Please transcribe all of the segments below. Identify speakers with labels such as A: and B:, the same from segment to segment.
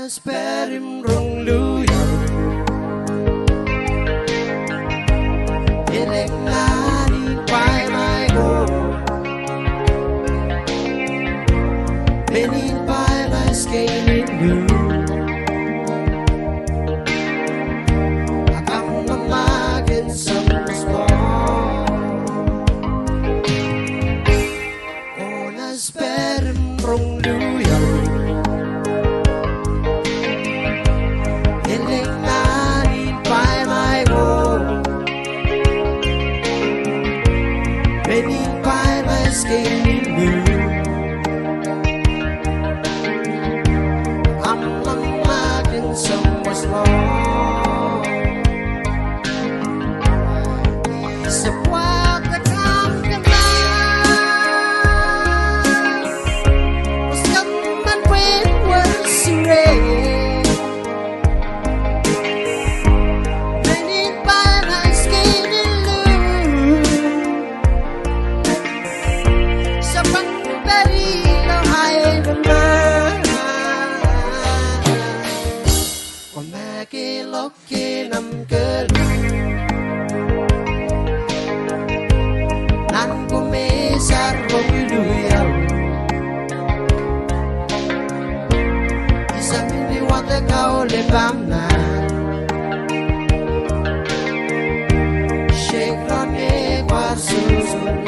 A: sperim rong luya Eleng nani pai mai go Benin pai mai skating blue Akang mamagin sa small Ona sperim rong luya Skating blue I'm imagining someone's wrong Isa wag na kam ka na Was kaman when was rain Benin pa na skating blue Sa pagperilo ay naman Kung makilokin ang galing Nan kumisar kong luyaw Isang iniwag ikaw libam na Shake ron kwa susunod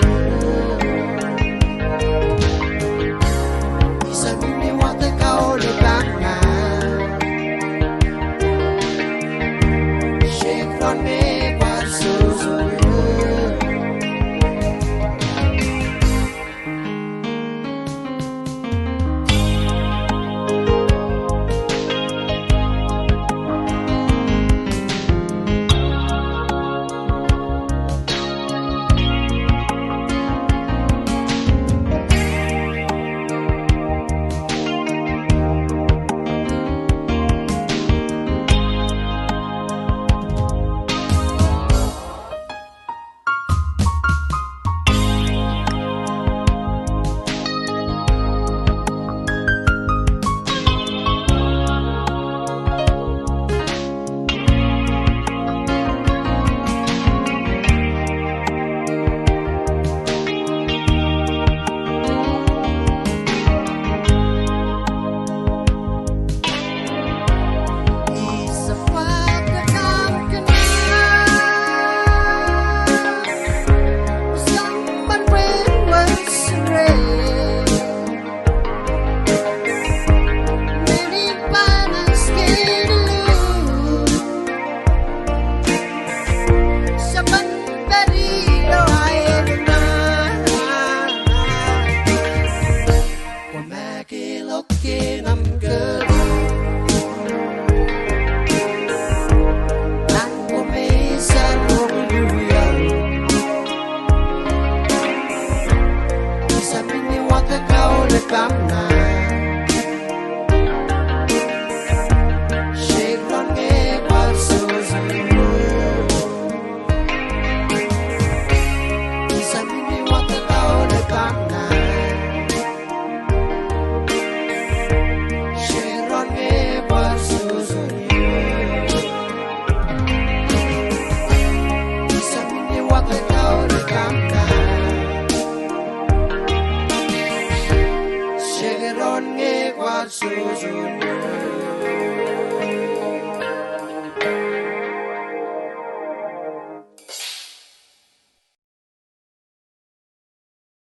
A: Susun